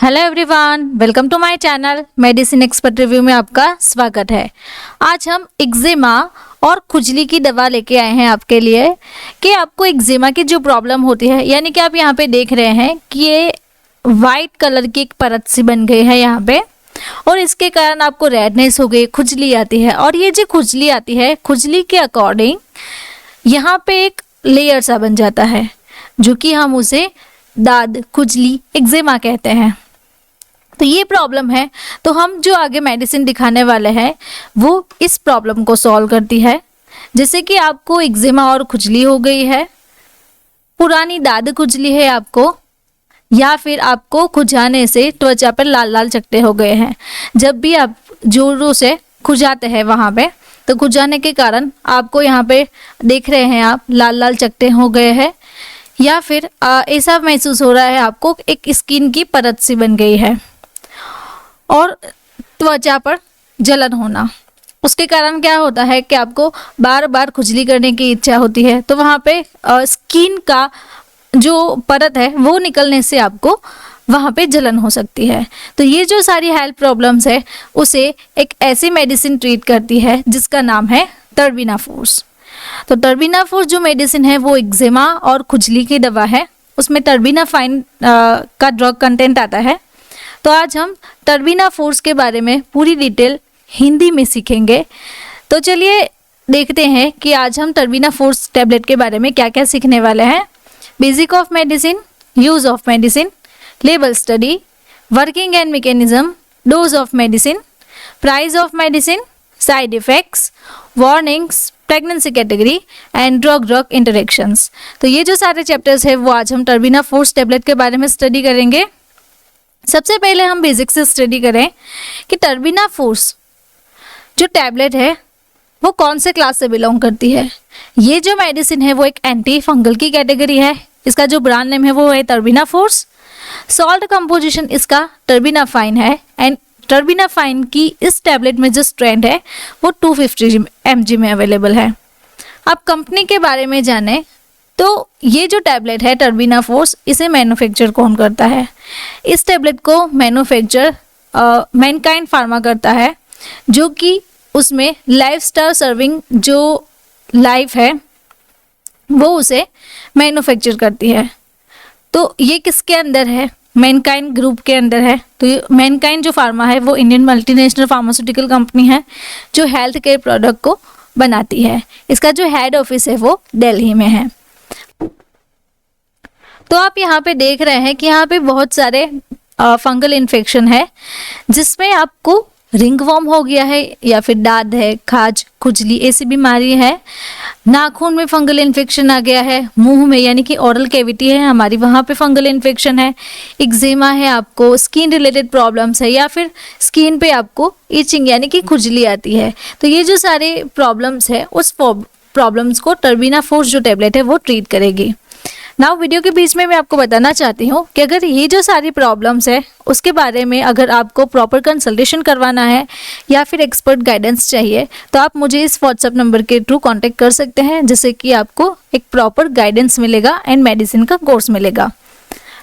Hello everyone, welcome to my channel medicine expert review में आपका स्वागत है। आज हम एक्जिमा और खुजली की दवा लेके आए हैं आपके लिए कि आपको एक्जिमा की जो प्रॉब्लम होती है, यानी कि आप यहाँ पे देख रहे हैं कि ये वाइट कलर की एक परत सी बन गई है यहाँ पे, और इसके कारण आपको रेडनेस हो गई, खुजली आती है। और ये जो खुजली आती है, खुजली के अकॉर्डिंग यहाँ पे एक लेयर सा बन जाता है, जो कि हम उसे दाद, खुजली, एक्जिमा कहते हैं। तो ये प्रॉब्लम है, तो हम जो आगे मेडिसिन दिखाने वाले हैं वो इस प्रॉब्लम को सॉल्व करती है। जैसे कि आपको एक्जिमा और खुजली हो गई है, पुरानी दाद खुजली है आपको, या फिर आपको खुजाने से त्वचा पर लाल लाल चकत्ते हो गए हैं। जब भी आप जोरों से खुजाते हैं वहाँ पे, तो खुजाने के कारण आपको यहाँ पे देख रहे हैं आप लाल लाल चकत्ते हो गए हैं, या फिर ऐसा महसूस हो रहा है आपको एक स्किन की परत सी बन गई है और त्वचा पर जलन होना। उसके कारण क्या होता है कि आपको बार बार खुजली करने की इच्छा होती है, तो वहाँ पे स्किन का जो परत है वो निकलने से आपको वहाँ पे जलन हो सकती है। तो ये जो सारी हेल्थ प्रॉब्लम्स है उसे एक ऐसी मेडिसिन ट्रीट करती है जिसका नाम है टर्बिनाफोर्स। तो टर्बिनाफोर्स जो मेडिसिन है वो एक्जिमा और खुजली की दवा है। उसमें टर्बिनाफाइन का ड्रग कंटेंट आता है। तो आज हम टर्बिनाफोर्स के बारे में पूरी डिटेल हिंदी में सीखेंगे। तो चलिए देखते हैं कि आज हम टर्बिनाफोर्स टैबलेट के बारे में क्या क्या सीखने वाले हैं। Basic of medicine, use of medicine, label study, working and mechanism, dose of medicine, price of medicine, side effects, warnings, pregnancy category and drug drug interactions. तो ये जो सारे चैप्टर्स है वो आज हम टर्बिनाफोर्स टैबलेट के बारे में स्टडी करेंगे। सबसे पहले हम बेसिक से स्टडी करें कि टर्बिनाफोर्स जो टैबलेट है वो कौन से क्लास से बिलोंग करती है। ये जो मेडिसिन है वो एक एंटी फंगल की कैटेगरी है। इसका जो ब्रांड नेम है वो है टर्बिनाफोर्स। सॉल्ट कंपोजिशन इसका टर्बिनाफाइन है, एंड टर्बिनाफाइन की इस टैबलेट में जो स्ट्रेंथ है वो 250 mg में अवेलेबल है। अब कंपनी के बारे में जाने तो ये जो टैबलेट है टर्बिनाफोर्स, इसे मैन्युफैक्चर कौन करता है? इस टैबलेट को मैन्युफैक्चर मैनकाइंड फार्मा करता है, जो कि उसमें लाइफ स्टार सर्विंग जो लाइफ है वो उसे मैन्युफैक्चर करती है। तो ये किसके अंदर है? मैनकाइंड ग्रुप के अंदर है। तो ये मैनकाइंड जो फार्मा है वो इंडियन मल्टीनेशनल फार्मास्यूटिकल कंपनी है जो हेल्थ केयर प्रोडक्ट को बनाती है। इसका जो हेड ऑफिस है वो दिल्ली में है। तो आप यहाँ पे देख रहे हैं कि यहाँ पे बहुत सारे फंगल इन्फेक्शन है, जिसमें आपको रिंगवॉर्म हो गया है, या फिर दाद है, खाज, खुजली, ऐसी बीमारी है। नाखून में फंगल इन्फेक्शन आ गया है, मुंह में यानी कि ओरल कैविटी है हमारी, वहाँ पे फंगल इन्फेक्शन है। एक्जिमा है, आपको स्किन रिलेटेड प्रॉब्लम्स है, या फिर स्किन पे आपको इचिंग यानी कि खुजली आती है। तो ये जो सारे प्रॉब्लम्स है उस प्रॉब्लम्स को टर्बिनाफोर्स जो टैबलेट है वो ट्रीट करेगी। नाउ वीडियो के बीच में मैं आपको बताना चाहती हूँ कि अगर ये जो सारी प्रॉब्लम्स है उसके बारे में अगर आपको प्रॉपर कंसल्टेशन करवाना है या फिर एक्सपर्ट गाइडेंस चाहिए, तो आप मुझे इस व्हाट्सएप नंबर के थ्रू कांटेक्ट कर सकते हैं, जिससे कि आपको एक प्रॉपर गाइडेंस मिलेगा एंड मेडिसिन का कोर्स मिलेगा।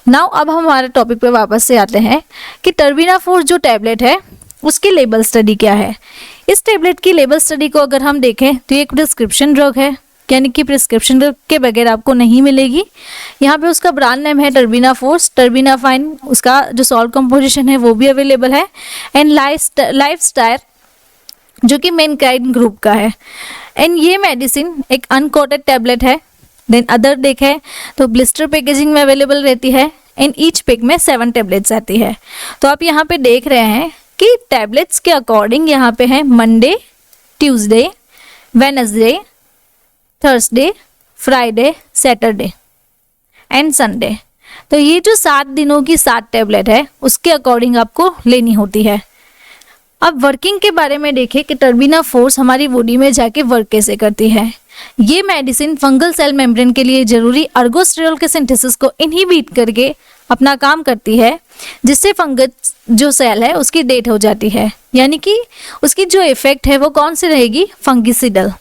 नाउ अब हम हमारे टॉपिक पे वापस से आते हैं कि टर्बिनाफोर्स जो टैबलेट है उसकी लेबल स्टडी क्या है। इस टैबलेट की लेबल स्टडी को अगर हम देखें तो ये एक प्रिस्क्रिप्शन ड्रग है, यानी कि प्रिस्क्रिप्शन के बगैर आपको नहीं मिलेगी। यहाँ पे उसका ब्रांड नेम है टर्बिनाफोर्स। टर्बिनाफाइन उसका जो सॉल्ट कंपोजिशन है वो भी अवेलेबल है, एंड लाइफ स्टार जो कि मैनकाइंड ग्रुप का है। एंड ये मेडिसिन एक अनकोटेड टैबलेट है। देन अदर देखें तो ब्लिस्टर पैकेजिंग में अवेलेबल रहती है, एंड ईच पैक में 7 टैबलेट्स आती है। तो आप यहाँ पे देख रहे हैं कि टैबलेट्स के अकॉर्डिंग यहाँ पे है Monday, Tuesday, Wednesday, Thursday, Friday, Saturday and Sunday. तो ये जो 7 दिनों की 7 टैबलेट है उसके अकॉर्डिंग आपको लेनी होती है। अब वर्किंग के बारे में देखें कि टर्बिनाफोर्स हमारी बॉडी में जाके वर्क कैसे करती है। ये मेडिसिन फंगल सेल मेम्ब्रेन के लिए जरूरी अर्गोस्टेरॉल के सिंथेसिस को इनहिबिट करके अपना काम करती है, जिससे फंगस जो सेल है उसकी डेथ हो जाती है, यानी कि उसकी जो इफेक्ट है वो कौन सी रहेगी? फंगिसिडल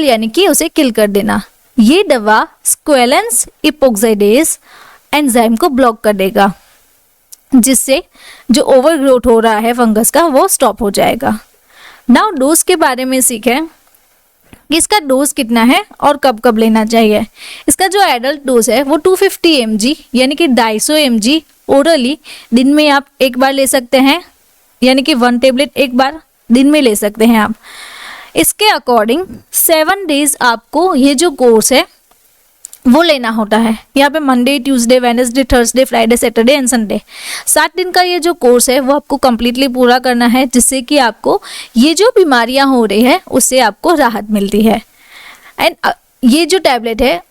यानी कि उसे किल कर देना। ये दवा स्क्वेलेंस इपोक्साइडेज एंजाइम को ब्लॉक कर देगा। जिससे जो ओवर ग्रोथ हो रहा है फंगस का वो स्टॉप हो जाएगा। नाउ डोज के बारे में सीखें कि इसका डोज कितना है और कब कब लेना चाहिए। इसका जो एडल्ट डोज है वो 250 mg यानी कि 250 mg ओरली दिन में आप एक बार ले सकते हैं, यानी कि 1 टेबलेट एक बार दिन में ले सकते हैं आप। इसके अकॉर्डिंग 7 डेज आपको ये जो कोर्स है वो लेना होता है। यहाँ पे Monday, Tuesday, Wednesday, Thursday, Friday, Saturday and Sunday 7 दिन का ये जो कोर्स है वो आपको कम्प्लीटली पूरा करना है, जिससे कि आपको ये जो बीमारियाँ हो रही है उससे आपको राहत मिलती है। एंड ये जो टैबलेट है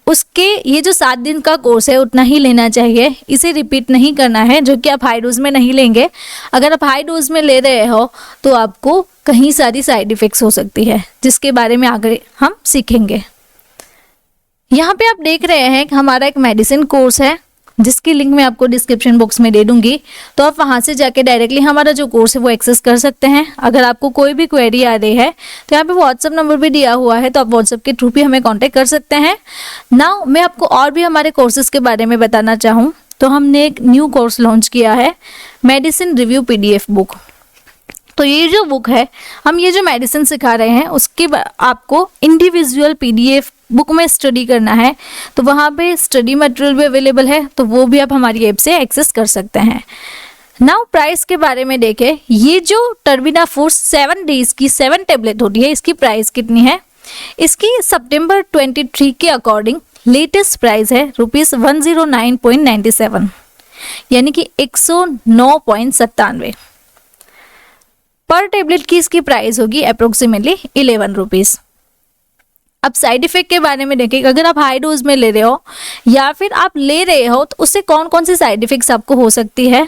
उसके ये जो 7 दिन का कोर्स है उतना ही लेना चाहिए, इसे रिपीट नहीं करना है, जो कि आप हाई डोज में नहीं लेंगे। अगर आप हाई डोज में ले रहे हो तो आपको कहीं सारी साइड इफ़ेक्ट्स हो सकती है, जिसके बारे में आगे हम सीखेंगे। यहाँ पे आप देख रहे हैं कि हमारा एक मेडिसिन कोर्स है, जिसकी लिंक मैं आपको डिस्क्रिप्शन बॉक्स में दे दूंगी, तो आप वहाँ से जाके डायरेक्टली हमारा जो कोर्स है वो एक्सेस कर सकते हैं। अगर आपको कोई भी क्वेरी आ रही है तो यहाँ पे व्हाट्सअप नंबर भी दिया हुआ है, तो आप व्हाट्सअप के थ्रू भी हमें कांटेक्ट कर सकते हैं। नाउ मैं आपको और भी हमारे कोर्सेज के बारे में बताना चाहूँ तो हमने एक न्यू कोर्स लॉन्च किया है, मेडिसिन रिव्यू PDF बुक। तो ये जो बुक है, हम ये जो मेडिसिन सिखा रहे हैं उसके आपको इंडिविजुअल PDF बुक में स्टडी करना है, तो वहाँ पे स्टडी मटेरियल भी अवेलेबल है, तो वो भी आप हमारी ऐप से एक्सेस कर सकते हैं। नाउ प्राइस के बारे में देखें, ये जो टर्बिना फोर्स 7 डेज की 7 टेबलेट होती है, इसकी प्राइस कितनी है। इसकी सितंबर 23 के अकॉर्डिंग लेटेस्ट प्राइस है ₹109.97, यानी कि 109.97 पर टेबलेट की इसकी प्राइस होगी अप्रोक्सीमेटली ₹11। अब साइड इफेक्ट के बारे में देखें, अगर आप हाई डोज में ले रहे हो या फिर आप ले रहे हो तो उससे कौन कौन सी साइड इफेक्ट्स आपको हो सकती है।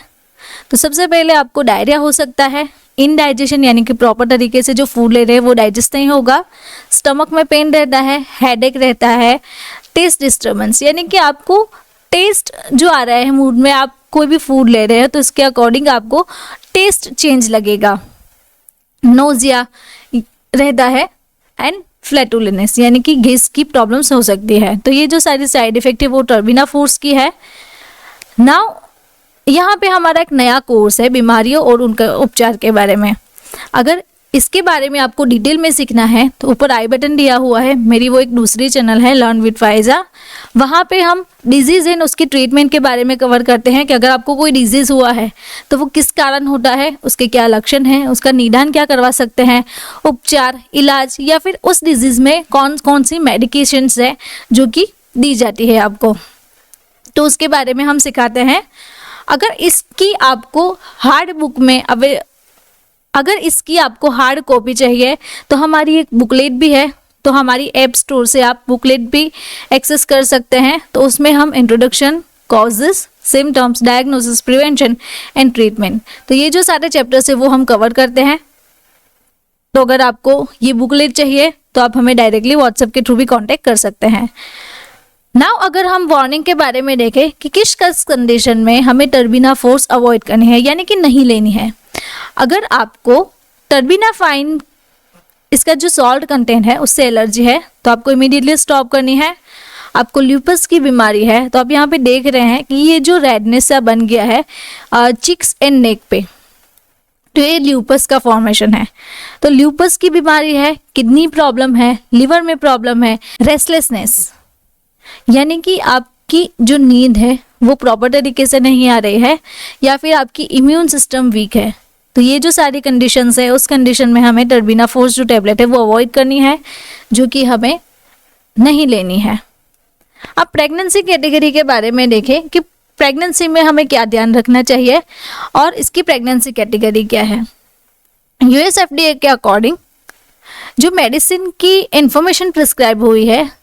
तो सबसे पहले आपको डायरिया हो सकता है, इनडाइजेशन यानी कि प्रॉपर तरीके से जो फूड ले रहे हैं वो डाइजेस्ट नहीं होगा, स्टमक में पेन रहता है, हेडेक रहता है, टेस्ट डिस्टर्बेंस यानी कि आपको टेस्ट जो आ रहा है मूड में, आप कोई भी फूड ले रहे हैं तो इसके अकॉर्डिंग आपको टेस्ट चेंज लगेगा, नोजिया रहता है एंड फ्लैटुलिनेस यानी कि गैस की प्रॉब्लम्स हो सकती है। तो ये जो सारी साइड इफेक्ट है वो टर्बिना फोर्स की है। नाउ यहाँ पे हमारा एक नया कोर्स है बीमारियों और उनका उपचार के बारे में। अगर इसके बारे में आपको डिटेल में सीखना है तो ऊपर आई बटन दिया हुआ है, मेरी वो एक दूसरी चैनल है लर्न विद फाइजा, वहाँ पे हम डिजीज़ एंड उसकी ट्रीटमेंट के बारे में कवर करते हैं कि अगर आपको कोई डिजीज़ हुआ है तो वो किस कारण होता है, उसके क्या लक्षण हैं, उसका निदान क्या करवा सकते हैं, उपचार, इलाज या फिर उस डिजीज़ में कौन कौन सी मेडिकेशंस है जो कि दी जाती है आपको, तो उसके बारे में हम सिखाते हैं। अगर इसकी आपको हार्ड बुक में अगर इसकी आपको हार्ड कॉपी चाहिए तो हमारी एक बुकलेट भी है, तो हमारी ऐप स्टोर से आप बुकलेट भी एक्सेस कर सकते हैं। तो उसमें हम introduction, causes, symptoms, diagnosis, prevention and treatment, तो ये जो सारे चैप्टर्स है वो हम कवर करते हैं। तो अगर आपको ये बुकलेट चाहिए तो आप हमें डायरेक्टली व्हाट्सएप के थ्रू भी कॉन्टेक्ट कर सकते हैं। नाउ अगर हम वार्निंग के बारे में देखें कि किस कंडीशन में हमें टर्बिना फोर्स अवॉइड करनी है यानी कि नहीं लेनी है। अगर आपको टर्बिनाफाइन इसका जो सॉल्ट कंटेंट है उससे एलर्जी है तो आपको इमीडिएटली स्टॉप करनी है। आपको ल्यूपस की बीमारी है तो आप यहाँ पे देख रहे हैं कि ये जो रेडनेस सा बन गया है चिक्स एंड नेक पे, तो ये ल्यूपस का फॉर्मेशन है। तो ल्यूपस की बीमारी है, किडनी प्रॉब्लम है, लिवर में प्रॉब्लम है, रेस्टलेसनेस यानी कि आपकी जो नींद है वो प्रॉपर तरीके से नहीं आ रही है या फिर आपकी इम्यून सिस्टम वीक है, तो ये जो सारी कंडीशंस है उस कंडीशन में हमें टर्बिना फोर्स जो टैबलेट है वो अवॉइड करनी है, जो कि हमें नहीं लेनी है। अब प्रेगनेंसी कैटेगरी के बारे में देखें कि प्रेगनेंसी में हमें क्या ध्यान रखना चाहिए और इसकी प्रेगनेंसी कैटेगरी क्या है। US FDA के अकॉर्डिंग जो मेडिसिन की इंफॉर्मेशन प्रिस्क्राइब हुई है,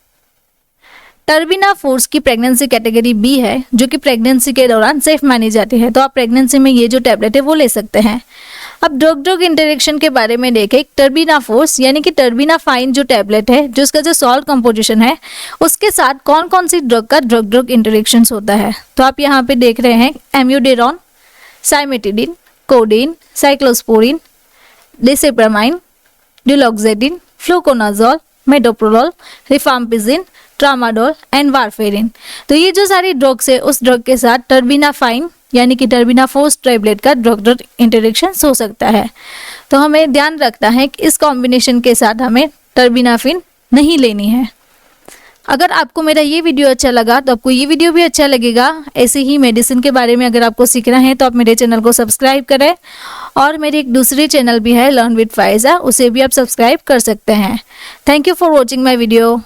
टर्बिना फोर्स की प्रेगनेंसी कैटेगरी B है, जो कि प्रेगनेंसी के दौरान सेफ मानी जाती है। तो आप प्रेगनेंसी में ये जो टैबलेट है वो ले सकते हैं। अब ड्रग इंटरेक्शन के बारे में देखें, टर्बिना फोर्स यानी कि टर्बिनाफाइन जो टैबलेट है, जो उसका जो सॉल्ट कंपोजिशन है, उसके साथ कौन कौन सी ड्रग का ड्रग इंटरेक्शंस होता है। तो आप यहाँ पे देख रहे हैं amiodarone, cimetidine, codeine, cyclosporine, desipramine, duloxetine, fluconazole, metoprolol, rifampicin, tramadol and warfarin. तो ये जो सारी ड्रग्स है उस ड्रग के साथ टर्बिनाफाइन यानी कि टर्बिनाफोस टैबलेट का ड्रग ड्रग इंटरेक्शन हो सकता है। तो हमें ध्यान रखना है कि इस कॉम्बिनेशन के साथ हमें टर्बिनाफिन नहीं लेनी है। अगर आपको मेरा ये वीडियो अच्छा लगा तो आपको ये वीडियो भी अच्छा लगेगा। ऐसे ही मेडिसिन के बारे में अगर आपको सीखना है तो आप मेरे चैनल को सब्सक्राइब करें, और मेरी एक दूसरी चैनल भी है लर्न विद फायजा, उसे भी आप सब्सक्राइब कर सकते हैं। Thank you for watching my video.